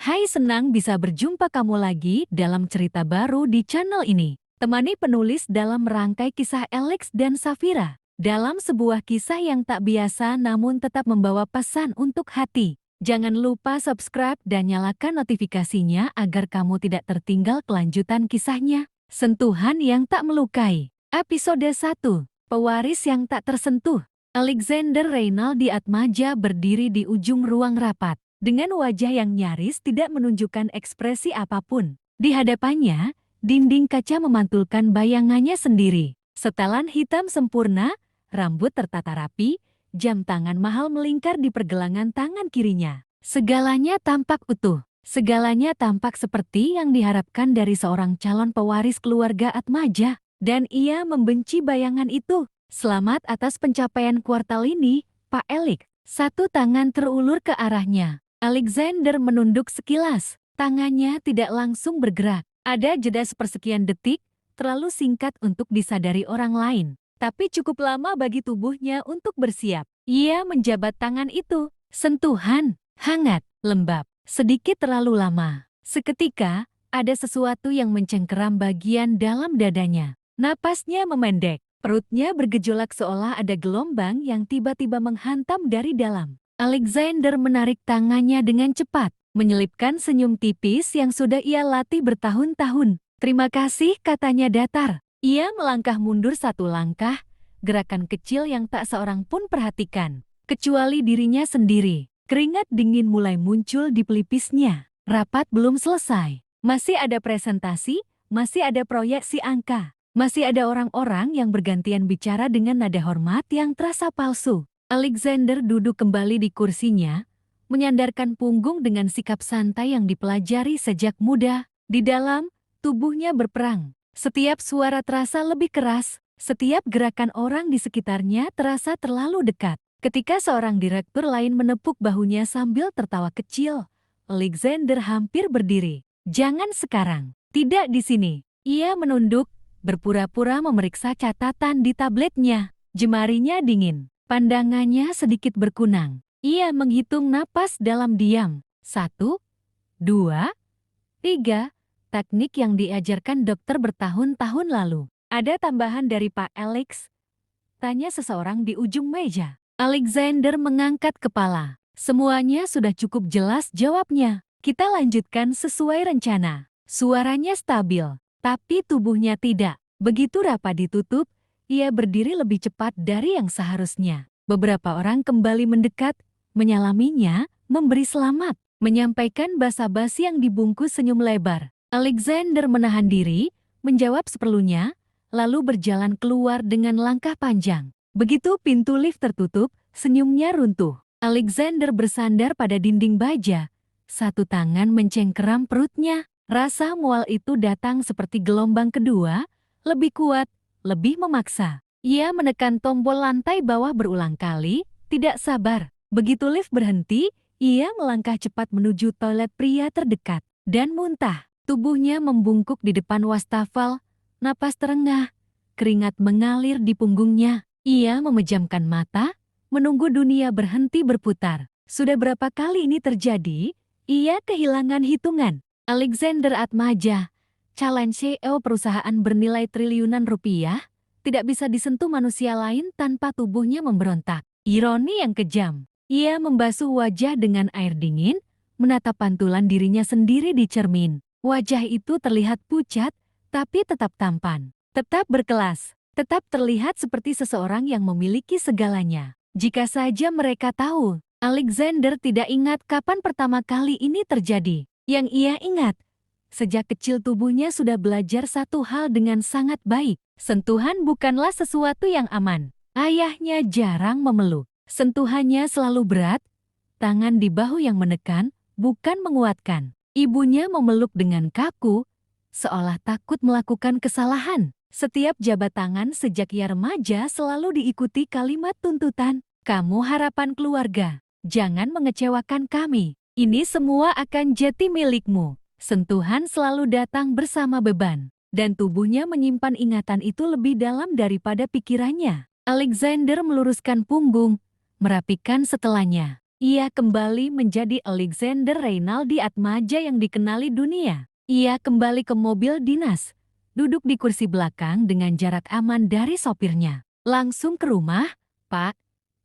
Hai, senang bisa berjumpa kamu lagi dalam cerita baru di channel ini. Temani penulis dalam merangkai kisah Alex dan Safira. Dalam sebuah kisah yang tak biasa namun tetap membawa pesan untuk hati. Jangan lupa subscribe dan nyalakan notifikasinya agar kamu tidak tertinggal kelanjutan kisahnya. Sentuhan yang tak melukai. Episode 1. Pewaris yang tak tersentuh. Alexander Reynaldi Atmaja berdiri di ujung ruang rapat. Dengan wajah yang nyaris tidak menunjukkan ekspresi apapun. Di hadapannya, dinding kaca memantulkan bayangannya sendiri. Setelan hitam sempurna, rambut tertata rapi, jam tangan mahal melingkar di pergelangan tangan kirinya. Segalanya tampak utuh. Segalanya tampak seperti yang diharapkan dari seorang calon pewaris keluarga Atmaja. Dan ia membenci bayangan itu. Selamat atas pencapaian kuartal ini, Pak Elik. Satu tangan terulur ke arahnya. Alexander menunduk sekilas. Tangannya tidak langsung bergerak. Ada jeda sepersekian detik, terlalu singkat untuk disadari orang lain. Tapi cukup lama bagi tubuhnya untuk bersiap. Ia menjabat tangan itu. Sentuhan, hangat, lembab, sedikit terlalu lama. Seketika, ada sesuatu yang mencengkeram bagian dalam dadanya. Napasnya memendek. Perutnya bergejolak seolah ada gelombang yang tiba-tiba menghantam dari dalam. Alexander menarik tangannya dengan cepat, menyelipkan senyum tipis yang sudah ia latih bertahun-tahun. Terima kasih, katanya datar. Ia melangkah mundur satu langkah, gerakan kecil yang tak seorang pun perhatikan, kecuali dirinya sendiri. Keringat dingin mulai muncul di pelipisnya. Rapat belum selesai. Masih ada presentasi, masih ada proyeksi angka. Masih ada orang-orang yang bergantian bicara dengan nada hormat yang terasa palsu. Alexander duduk kembali di kursinya, menyandarkan punggung dengan sikap santai yang dipelajari sejak muda. Di dalam, tubuhnya berperang. Setiap suara terasa lebih keras, setiap gerakan orang di sekitarnya terasa terlalu dekat. Ketika seorang direktur lain menepuk bahunya sambil tertawa kecil, Alexander hampir berdiri. Jangan sekarang, tidak di sini. Ia menunduk, berpura-pura memeriksa catatan di tabletnya. Jemarinya dingin. Pandangannya sedikit berkunang. Ia menghitung napas dalam diam. 1, 2, 3. Teknik yang diajarkan dokter bertahun-tahun lalu. Ada tambahan dari Pak Alex? Tanya seseorang di ujung meja. Alexander mengangkat kepala. Semuanya sudah cukup jelas jawabnya. Kita lanjutkan sesuai rencana. Suaranya stabil, tapi tubuhnya tidak. Begitu rapat ditutup, ia berdiri lebih cepat dari yang seharusnya. Beberapa orang kembali mendekat, menyalaminya, memberi selamat, menyampaikan basa-basi yang dibungkus senyum lebar. Alexander menahan diri, menjawab seperlunya, lalu berjalan keluar dengan langkah panjang. Begitu pintu lift tertutup, senyumnya runtuh. Alexander bersandar pada dinding baja. Satu tangan mencengkeram perutnya. Rasa mual itu datang seperti gelombang kedua, lebih kuat, lebih memaksa. Ia menekan tombol lantai bawah berulang kali, tidak sabar. Begitu lift berhenti, ia melangkah cepat menuju toilet pria terdekat. Dan muntah. Tubuhnya membungkuk di depan wastafel, napas terengah, keringat mengalir di punggungnya. Ia memejamkan mata, menunggu dunia berhenti berputar. Sudah berapa kali ini terjadi? Ia kehilangan hitungan. Alexander Atmaja, calon CEO perusahaan bernilai triliunan rupiah, tidak bisa disentuh manusia lain tanpa tubuhnya memberontak. Ironi yang kejam. Ia membasuh wajah dengan air dingin, menatap pantulan dirinya sendiri di cermin. Wajah itu terlihat pucat, tapi tetap tampan. Tetap berkelas, tetap terlihat seperti seseorang yang memiliki segalanya. Jika saja mereka tahu, Alexander tidak ingat kapan pertama kali ini terjadi. Yang ia ingat, sejak kecil tubuhnya sudah belajar satu hal dengan sangat baik. Sentuhan bukanlah sesuatu yang aman. Ayahnya jarang memeluk. Sentuhannya selalu berat, tangan di bahu yang menekan, bukan menguatkan. Ibunya memeluk dengan kaku, seolah takut melakukan kesalahan. Setiap jabat tangan sejak ia remaja selalu diikuti kalimat tuntutan. Kamu harapan keluarga, jangan mengecewakan kami. Ini semua akan jadi milikmu. Sentuhan selalu datang bersama beban. Dan tubuhnya menyimpan ingatan itu lebih dalam daripada pikirannya. Alexander meluruskan punggung, merapikan setelannya. Ia kembali menjadi Alexander Reynaldi Atmaja yang dikenali dunia. Ia kembali ke mobil dinas, duduk di kursi belakang dengan jarak aman dari sopirnya. Langsung ke rumah, Pak?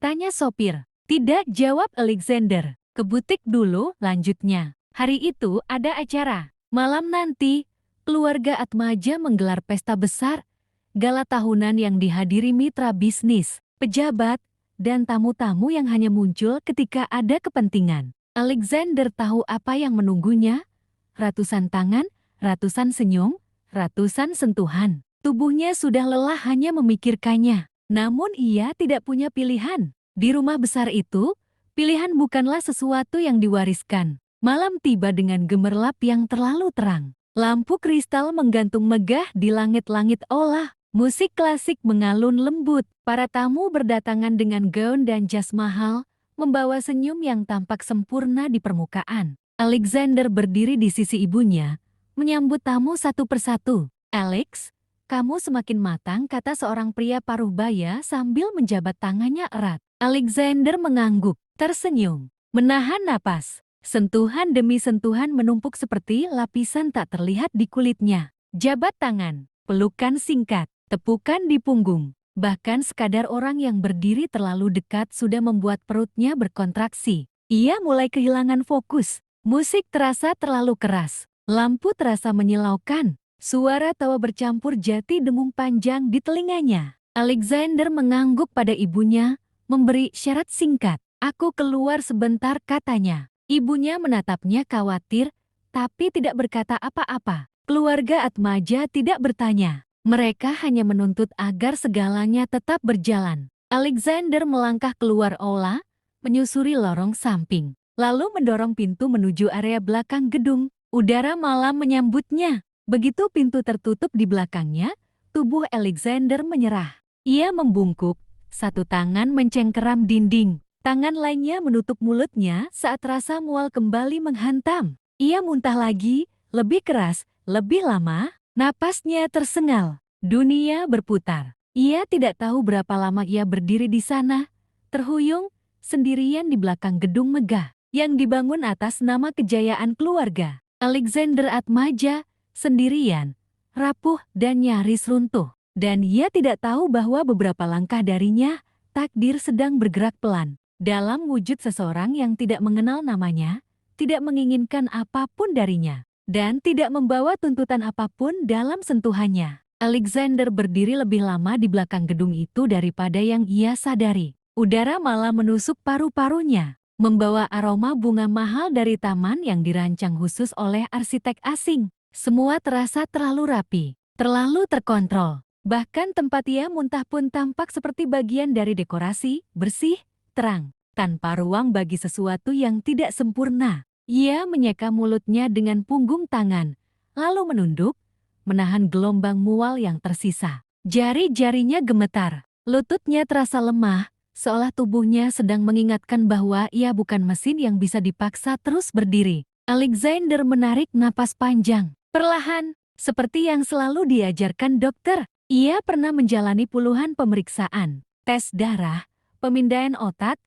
Tanya sopir. Tidak, jawab Alexander. Ke butik dulu, lanjutnya. Hari itu ada acara. Malam nanti, keluarga Atmaja menggelar pesta besar, gala tahunan yang dihadiri mitra bisnis, pejabat, dan tamu-tamu yang hanya muncul ketika ada kepentingan. Alexander tahu apa yang menunggunya. Ratusan tangan, ratusan senyum, ratusan sentuhan. Tubuhnya sudah lelah hanya memikirkannya. Namun ia tidak punya pilihan. Di rumah besar itu, pilihan bukanlah sesuatu yang diwariskan. Malam tiba dengan gemerlap yang terlalu terang. Lampu kristal menggantung megah di langit-langit aula. Musik klasik mengalun lembut. Para tamu berdatangan dengan gaun dan jas mahal, membawa senyum yang tampak sempurna di permukaan. Alexander berdiri di sisi ibunya, menyambut tamu satu persatu. Alex, kamu semakin matang, kata seorang pria paruh baya sambil menjabat tangannya erat. Alexander mengangguk, tersenyum, menahan napas. Sentuhan demi sentuhan menumpuk seperti lapisan tak terlihat di kulitnya. Jabat tangan, pelukan singkat, tepukan di punggung. Bahkan sekadar orang yang berdiri terlalu dekat sudah membuat perutnya berkontraksi. Ia mulai kehilangan fokus. Musik terasa terlalu keras. Lampu terasa menyilaukan. Suara tawa bercampur jati dengung panjang di telinganya. Alexander mengangguk pada ibunya, memberi syarat singkat. Aku keluar sebentar, katanya. Ibunya menatapnya khawatir, tapi tidak berkata apa-apa. Keluarga Atmaja tidak bertanya. Mereka hanya menuntut agar segalanya tetap berjalan. Alexander melangkah keluar aula, menyusuri lorong samping, lalu mendorong pintu menuju area belakang gedung. Udara malam menyambutnya. Begitu pintu tertutup di belakangnya, tubuh Alexander menyerah. Ia membungkuk, satu tangan mencengkeram dinding, tangan lainnya menutup mulutnya saat rasa mual kembali menghantam. Ia muntah lagi, lebih keras, lebih lama, napasnya tersengal. Dunia berputar. Ia tidak tahu berapa lama ia berdiri di sana, terhuyung, sendirian di belakang gedung megah, yang dibangun atas nama kejayaan keluarga. Alexander Atmaja, sendirian, rapuh dan nyaris runtuh. Dan ia tidak tahu bahwa beberapa langkah darinya, takdir sedang bergerak pelan. Dalam wujud seseorang yang tidak mengenal namanya, tidak menginginkan apapun darinya, dan tidak membawa tuntutan apapun dalam sentuhannya. Alexander berdiri lebih lama di belakang gedung itu daripada yang ia sadari. Udara malah menusuk paru-parunya, membawa aroma bunga mahal dari taman yang dirancang khusus oleh arsitek asing. Semua terasa terlalu rapi, terlalu terkontrol. Bahkan tempat ia muntah pun tampak seperti bagian dari dekorasi, bersih, terang, tanpa ruang bagi sesuatu yang tidak sempurna. Ia menyeka mulutnya dengan punggung tangan, lalu menunduk, menahan gelombang mual yang tersisa. Jari-jarinya gemetar, lututnya terasa lemah, seolah tubuhnya sedang mengingatkan bahwa ia bukan mesin yang bisa dipaksa terus berdiri. Alexander menarik napas panjang. Perlahan, seperti yang selalu diajarkan dokter, ia pernah menjalani puluhan pemeriksaan, tes darah, pemindaian otak,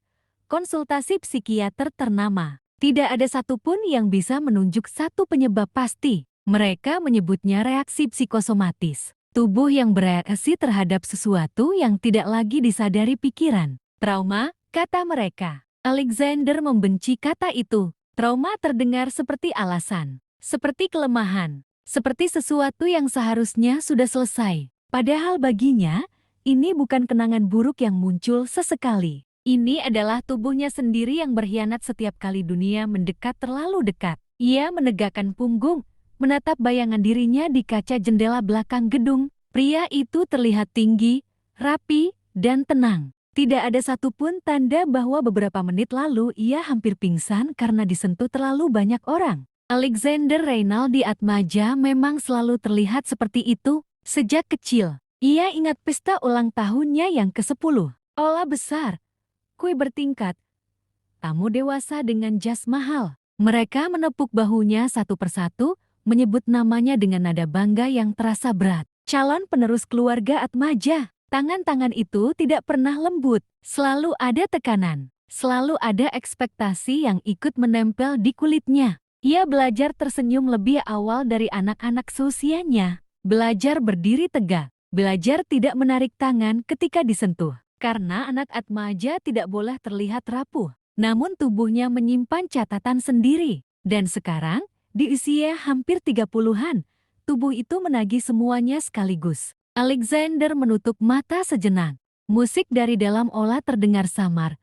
konsultasi psikiater ternama. Tidak ada satupun yang bisa menunjuk satu penyebab pasti. Mereka menyebutnya reaksi psikosomatis. Tubuh yang bereaksi terhadap sesuatu yang tidak lagi disadari pikiran. Trauma, kata mereka. Alexander membenci kata itu. Trauma terdengar seperti alasan, seperti kelemahan, seperti sesuatu yang seharusnya sudah selesai. Padahal baginya, ini bukan kenangan buruk yang muncul sesekali. Ini adalah tubuhnya sendiri yang berkhianat setiap kali dunia mendekat terlalu dekat. Ia menegakkan punggung, menatap bayangan dirinya di kaca jendela belakang gedung. Pria itu terlihat tinggi, rapi, dan tenang. Tidak ada satupun tanda bahwa beberapa menit lalu ia hampir pingsan karena disentuh terlalu banyak orang. Alexander Reynaldi Atmaja memang selalu terlihat seperti itu sejak kecil. Ia ingat pesta ulang tahunnya yang ke-10. Aula besar, kue bertingkat, tamu dewasa dengan jas mahal. Mereka menepuk bahunya satu persatu, menyebut namanya dengan nada bangga yang terasa berat. Calon penerus keluarga Atmaja. Tangan-tangan itu tidak pernah lembut, selalu ada tekanan. Selalu ada ekspektasi yang ikut menempel di kulitnya. Ia belajar tersenyum lebih awal dari anak-anak seusianya. Belajar berdiri tegak. Belajar tidak menarik tangan ketika disentuh. Karena anak Atmaja tidak boleh terlihat rapuh. Namun tubuhnya menyimpan catatan sendiri. Dan sekarang, di usia hampir 30-an, tubuh itu menagih semuanya sekaligus. Alexander menutup mata sejenak. Musik dari dalam olah terdengar samar.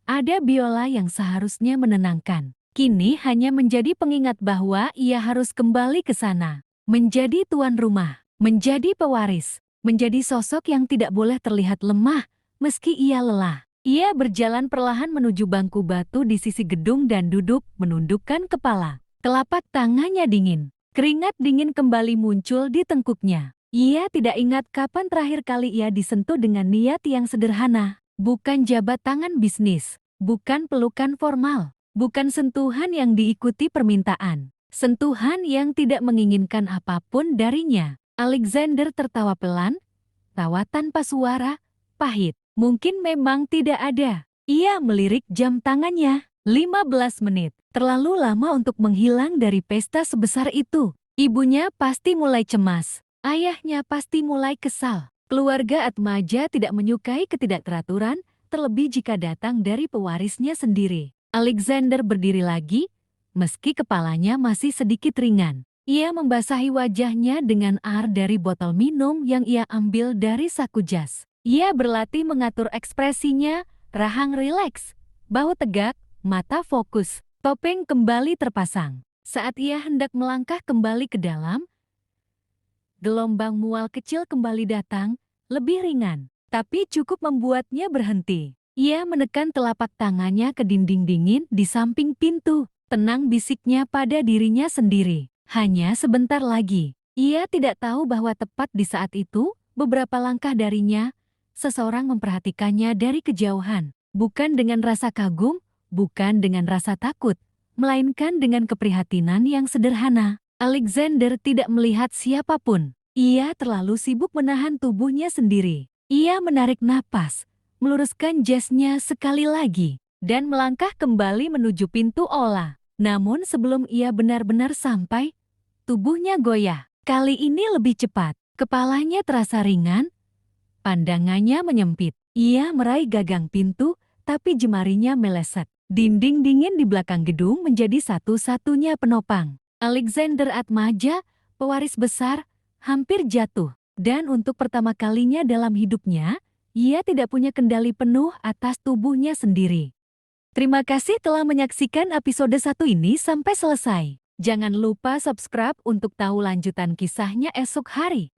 Ada biola yang seharusnya menenangkan. Kini hanya menjadi pengingat bahwa ia harus kembali ke sana. Menjadi tuan rumah, menjadi pewaris, menjadi sosok yang tidak boleh terlihat lemah meski ia lelah. Ia berjalan perlahan menuju bangku batu di sisi gedung dan duduk menundukkan kepala. Telapak tangannya dingin. Keringat dingin kembali muncul di tengkuknya. Ia tidak ingat kapan terakhir kali ia disentuh dengan niat yang sederhana. Bukan jabat tangan bisnis, bukan pelukan formal, bukan sentuhan yang diikuti permintaan. Sentuhan yang tidak menginginkan apapun darinya. Alexander tertawa pelan, tawa tanpa suara, pahit. Mungkin memang tidak ada. Ia melirik jam tangannya. 15 menit. Terlalu lama untuk menghilang dari pesta sebesar itu. Ibunya pasti mulai cemas. Ayahnya pasti mulai kesal. Keluarga Atmaja tidak menyukai ketidakteraturan, terlebih jika datang dari pewarisnya sendiri. Alexander berdiri lagi, meski kepalanya masih sedikit ringan. Ia membasahi wajahnya dengan air dari botol minum yang ia ambil dari saku jas. Ia berlatih mengatur ekspresinya, rahang rileks, bahu tegak, mata fokus, topeng kembali terpasang. Saat ia hendak melangkah kembali ke dalam, gelombang mual kecil kembali datang, lebih ringan, tapi cukup membuatnya berhenti. Ia menekan telapak tangannya ke dinding dingin di samping pintu. Tenang, bisiknya pada dirinya sendiri. Hanya sebentar lagi. Ia tidak tahu bahwa tepat di saat itu, beberapa langkah darinya, seseorang memperhatikannya dari kejauhan. Bukan dengan rasa kagum, bukan dengan rasa takut, melainkan dengan keprihatinan yang sederhana. Alexander tidak melihat siapapun. Ia terlalu sibuk menahan tubuhnya sendiri. Ia menarik napas, meluruskan jasnya sekali lagi, dan melangkah kembali menuju pintu olah. Namun sebelum ia benar-benar sampai, tubuhnya goyah. Kali ini lebih cepat. Kepalanya terasa ringan, pandangannya menyempit. Ia meraih gagang pintu, tapi jemarinya meleset. Dinding dingin di belakang gedung menjadi satu-satunya penopang. Alexander Atmaja, pewaris besar, hampir jatuh. Dan untuk pertama kalinya dalam hidupnya, ia tidak punya kendali penuh atas tubuhnya sendiri. Terima kasih telah menyaksikan episode 1 ini sampai selesai. Jangan lupa subscribe untuk tahu lanjutan kisahnya esok hari.